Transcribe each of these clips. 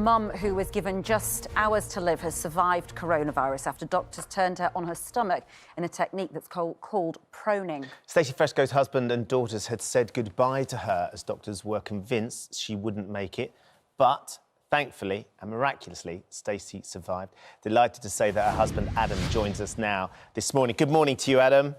mum who was given just hours to live has survived coronavirus after doctors turned her on her stomach in a technique that's called proning. Stacey Fresco's husband and daughters had said goodbye to her as doctors were convinced she wouldn't make it. But thankfully and miraculously, Stacey survived. Delighted to say that her husband Adam joins us now this morning. Good morning to you, Adam.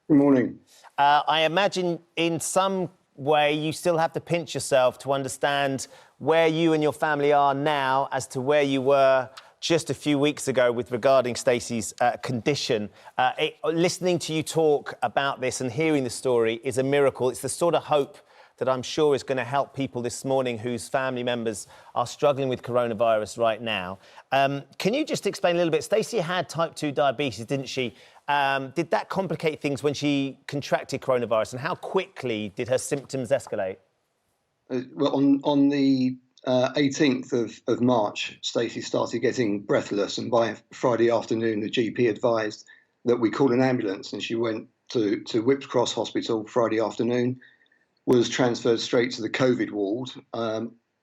Good morning. I imagine in some way you still have to pinch yourself to understand where you and your family are now as to where you were just a few weeks ago with regarding Stacey's condition. Listening to you talk about this and hearing the story is a miracle. It's the sort of hope that I'm sure is going to help people this morning whose family members are struggling with coronavirus right now. Can you just explain a little bit? Stacey had type 2 diabetes, didn't she? Did that complicate things when she contracted coronavirus, and how quickly did her symptoms escalate? Well, on the 18th of March, Stacey started getting breathless, and by Friday afternoon, the GP advised that we call an ambulance, and she went to Whipps Cross Hospital Friday afternoon, was transferred straight to the COVID ward.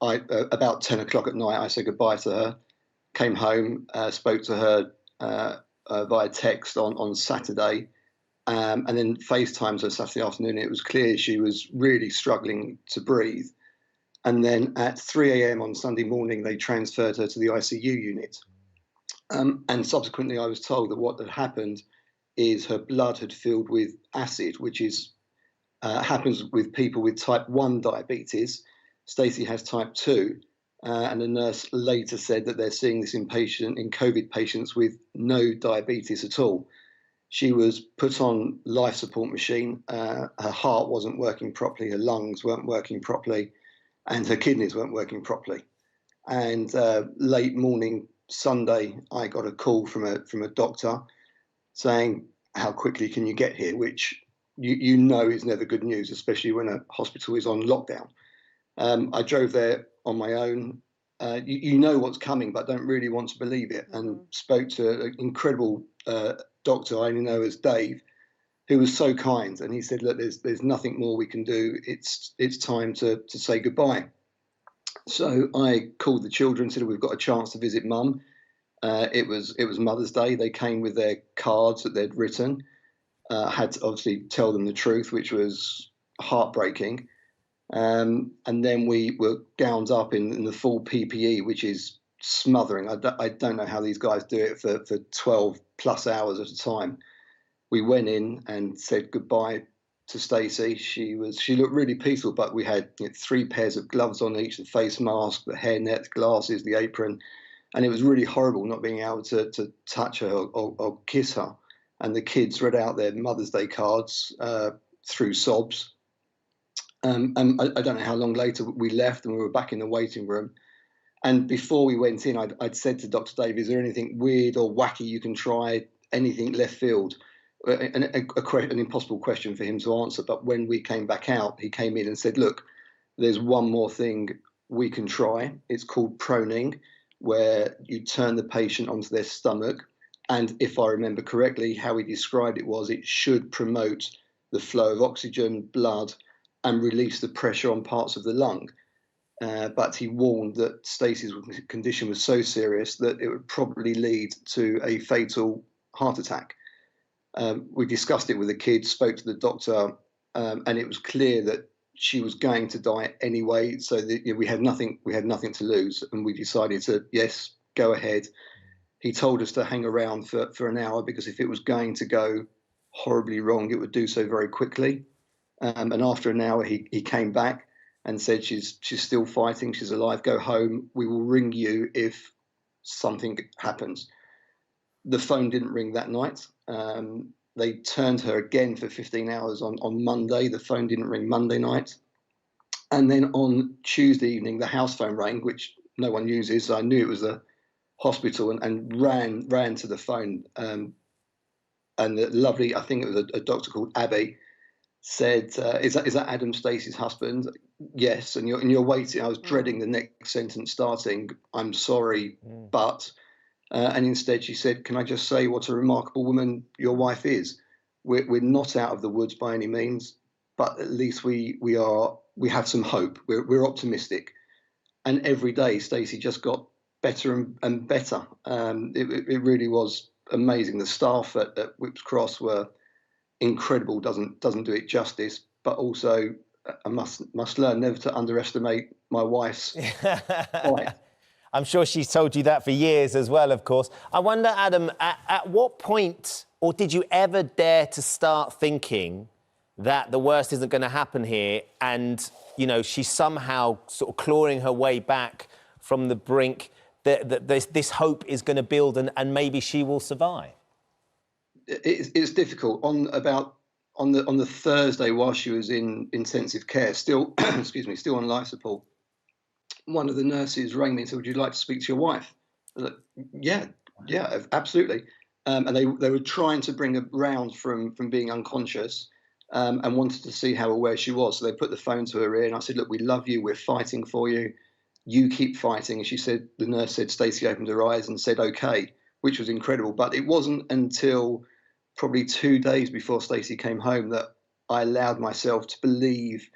About 10 o'clock at night, I said goodbye to her, came home, spoke to her via text on Saturday, and then FaceTimed her Saturday afternoon. It was clear she was really struggling to breathe. And then at 3 a.m. on Sunday morning, they transferred her to the ICU unit. And subsequently, I was told that what had happened is her blood had filled with acid, which is happens with people with type 1 diabetes. Stacey has type 2. And the nurse later said that they're seeing this in COVID patients with no diabetes at all. She was put on life support machine. Her heart wasn't working properly, her lungs weren't working properly, and her kidneys weren't working properly. And late morning Sunday, I got a call from a doctor saying, "How quickly can you get here?" Which you know is never good news, especially when a hospital is on lockdown. I drove there on my own. You know what's coming, but don't really want to believe it. And spoke to an incredible doctor I only know as Dave, who was so kind. And he said, "Look, there's nothing more we can do. It's time to say goodbye." So I called the children, said, "We've got a chance to visit Mum." It was Mother's Day. They came with their cards that they'd written. Had to obviously tell them the truth, which was heartbreaking. And then we were gowned up in the full PPE, which is smothering. I don't know how these guys do it for 12 plus hours at a time. We went in and said goodbye to Stacey. She looked really peaceful, but we had 3 pairs of gloves on each, the face mask, the hairnet, glasses, the apron. And it was really horrible not being able to touch her or kiss her. And the kids read out their Mother's Day cards through sobs. And I don't know how long later we left, and we were back in the waiting room. And before we went in, I'd said to Dr. Dave, "Is there anything weird or wacky you can try, anything left field?" An impossible question for him to answer. But when we came back out, he came in and said, "Look, there's one more thing we can try. It's called proning, where you turn the patient onto their stomach. And if I remember correctly, how he described it was it should promote the flow of oxygen, blood, and release the pressure on parts of the lung." But he warned that Stacey's condition was so serious that it would probably lead to a fatal heart attack. We discussed it with the kids, spoke to the doctor, and it was clear that she was going to die anyway. So that, we had nothing to lose, and we decided to, yes, go ahead. He told us to hang around for an hour, because if it was going to go horribly wrong, it would do so very quickly. And after an hour, he came back and said, she's still fighting, she's alive, go home. We will ring you if something happens. The phone didn't ring that night. They turned her again for 15 hours on Monday. The phone didn't ring Monday night. And then on Tuesday evening, the house phone rang, which no one uses. So I knew it was a hospital, and ran to the phone. And the lovely, I think it was a doctor called Abby, said, is that Adam, Stacey's husband? Yes. And you're waiting. I was dreading the next sentence starting, "I'm sorry, but," and instead she said, "Can I just say what a remarkable woman your wife is? We're not out of the woods by any means, but at least we have some hope. We're optimistic." And every day Stacey just got better and better. It really was amazing. The staff at Whipps Cross were incredible. Doesn't do it justice. But also, I must learn never to underestimate my wife's fight. I'm sure she's told you that for years as well, of course. I wonder, Adam, at what point, or did you ever dare to start thinking that the worst isn't going to happen here and, you know, she's somehow sort of clawing her way back from the brink, that this hope is going to build and maybe she will survive? It's difficult. On the Thursday while she was in intensive care, still, excuse me, still on life support, one of the nurses rang me and said, "Would you like to speak to your wife?" I was like, yeah, absolutely. And they were trying to bring her round from being unconscious and wanted to see how aware she was. So they put the phone to her ear and I said, "Look, we love you. We're fighting for you. You keep fighting." And she said, the nurse said, Stacey opened her eyes and said, "Okay," which was incredible. But it wasn't until probably 2 days before Stacey came home that I allowed myself to believe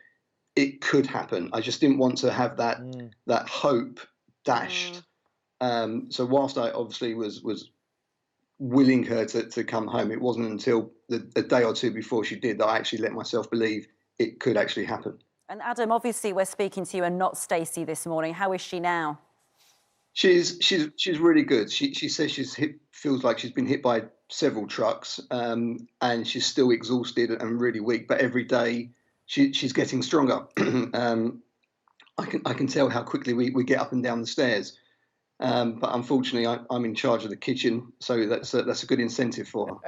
it could happen. I just didn't want to have that hope dashed. So whilst I obviously was willing her to come home, it wasn't until a day or two before she did that I actually let myself believe it could actually happen. And Adam, obviously we're speaking to you and not Stacey this morning. How is she now? She's really good. She says feels like she's been hit by several trucks, and she's still exhausted and really weak. But every day she's getting stronger. I can tell how quickly we get up and down the stairs. But unfortunately, I'm in charge of the kitchen, so that's a good incentive for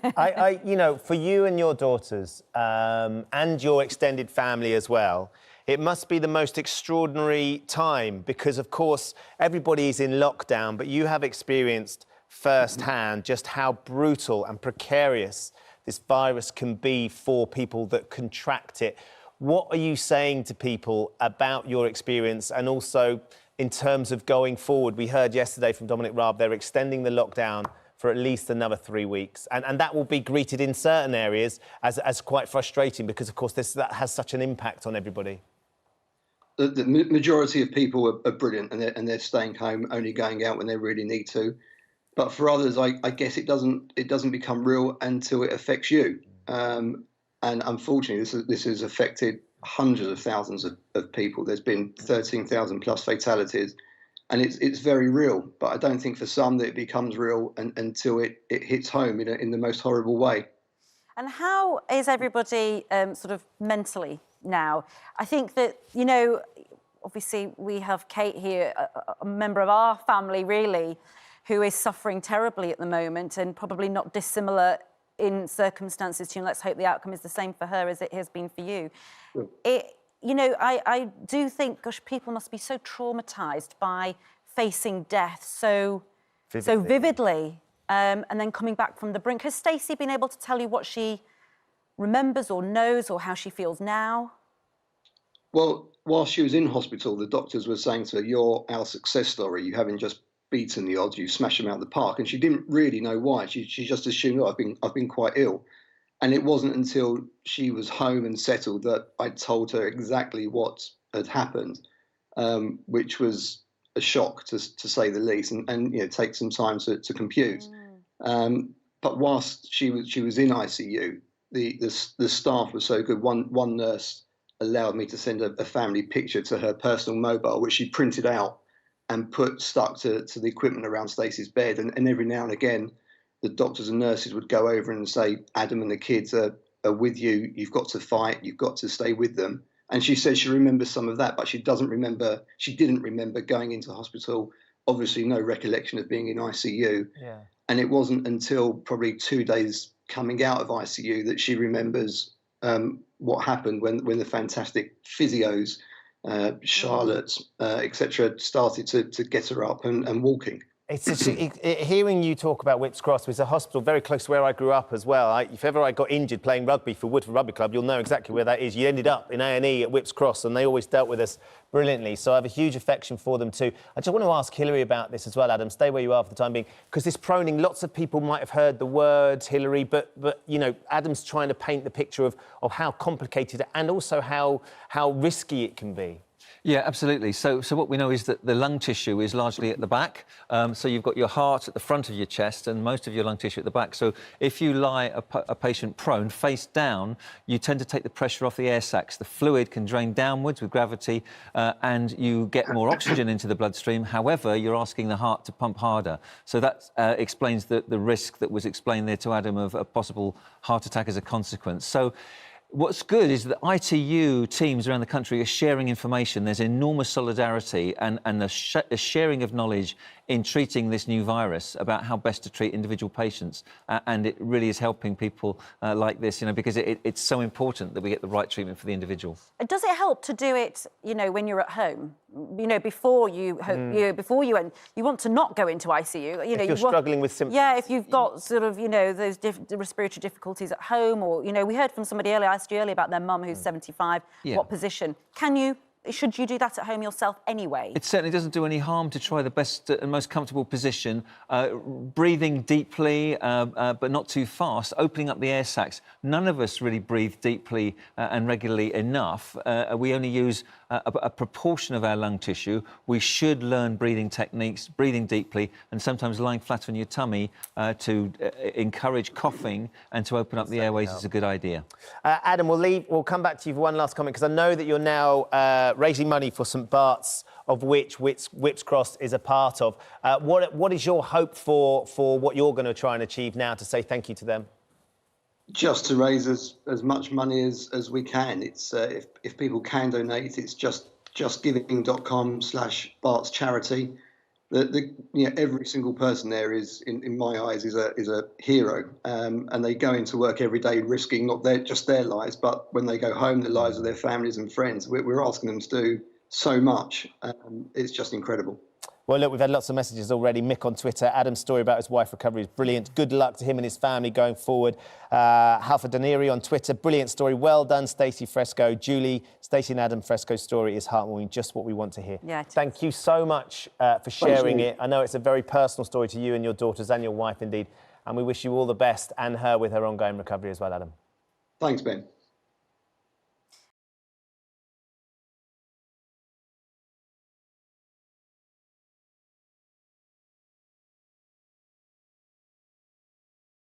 her. You know, for you and your daughters and your extended family as well, it must be the most extraordinary time because, of course, everybody is in lockdown, but you have experienced firsthand just how brutal and precarious this virus can be for people that contract it. What are you saying to people about your experience and also in terms of going forward? We heard yesterday from Dominic Raab, they're extending the lockdown for at least another 3 weeks. And that will be greeted in certain areas as quite frustrating because, of course, that has such an impact on everybody. The majority of people are brilliant and they're staying home, only going out when they really need to. But for others, I guess it doesn't become real until it affects you. And unfortunately, this has affected hundreds of thousands of people. There's been 13,000 plus fatalities, and it's very real. But I don't think for some that it becomes real until it hits home in the most horrible way. And how is everybody sort of mentally now? I think that, you know, obviously we have Kate here, a member of our family really, who is suffering terribly at the moment and probably not dissimilar in circumstances to you. Let's hope the outcome is the same for her as it has been for you. Sure. You know, I do think, gosh, people must be so traumatised by facing death so vividly and then coming back from the brink. Has Stacey been able to tell you what she remembers or knows or how she feels now? Well, while she was in hospital, the doctors were saying to her, "You're our success story. You haven't just beaten the odds, you smashed them out of the park." And she didn't really know why. She just assumed, "Oh, I've been quite ill." And it wasn't until she was home and settled that I told her exactly what had happened, which was a shock to say the least, and you know, take some time to compute. But whilst she was in ICU, the staff was so good. One nurse allowed me to send a family picture to her personal mobile, which she printed out and stuck to the equipment around Stacey's bed. And every now and again, the doctors and nurses would go over and say, "Adam and the kids are with you. You've got to fight. You've got to stay with them." And she says she remembers some of that, but she didn't remember going into hospital. Obviously, no recollection of being in ICU. Yeah. And it wasn't until probably 2 days coming out of ICU that she remembers what happened when the fantastic physios, Charlotte, etc., started to get her up and walking. It's hearing you talk about Whipps Cross, was a hospital very close to where I grew up as well. If ever I got injured playing rugby for Woodford Rugby Club, you'll know exactly where that is. You ended up in A&E at Whipps Cross, and they always dealt with us brilliantly. So I have a huge affection for them too. I just want to ask Hilary about this as well, Adam. Stay where you are for the time being, because this proning, lots of people might have heard the words Hilary, but you know, Adam's trying to paint the picture of how complicated and also how risky it can be. Yeah, absolutely. So what we know is that the lung tissue is largely at the back. So you've got your heart at the front of your chest and most of your lung tissue at the back. So if you lie a patient prone, face down, you tend to take the pressure off the air sacs. The fluid can drain downwards with gravity and you get more oxygen into the bloodstream. However, you're asking the heart to pump harder. So that explains the risk that was explained there to Adam of a possible heart attack as a consequence. So what's good is that ITU teams around the country are sharing information. There's enormous solidarity and a sharing of knowledge in treating this new virus about how best to treat individual patients. And it really is helping people like this, because it's so important that we get the right treatment for the individual. Does it help to do it, when you're at home? Before you want to not go into ICU. If you're struggling with symptoms. Yeah, if you've got sort of, those respiratory difficulties at home, or, we heard from somebody earlier, I asked you earlier about their mum who's 75, what position. Should you do that at home yourself anyway? It certainly doesn't do any harm to try the best and most comfortable position. Breathing deeply, but not too fast, opening up the air sacs. None of us really breathe deeply and regularly enough. We only use a proportion of our lung tissue. We should learn breathing techniques, breathing deeply, and sometimes lying flat on your tummy to encourage coughing and to open up the airways is a good idea. Adam, we'll come back to you for one last comment, because I know that you're now raising money for St Bart's, of which Whips Cross is a part of. What is your hope for what you're going to try and achieve now to say thank you to them? Just to raise as much money as we can. It's if people can donate, it's justgiving.com/Bart's charity. Every single person there is, in my eyes, is a hero, and they go into work every day risking not just their lives, but when they go home, the lives of their families and friends. We're asking them to do so much. It's just incredible. Well, look, we've had lots of messages already. Mick on Twitter, Adam's story about his wife recovery is brilliant. Good luck to him and his family going forward. Halfa Daneri on Twitter, brilliant story. Well done, Stacey Fresco. Julie, Stacey and Adam Fresco's story is heartwarming, just what we want to hear. Yeah, thank you so much for sharing it. I know it's a very personal story to you and your daughters and your wife, indeed. And we wish you all the best, and her with her ongoing recovery as well, Adam. Thanks, Ben.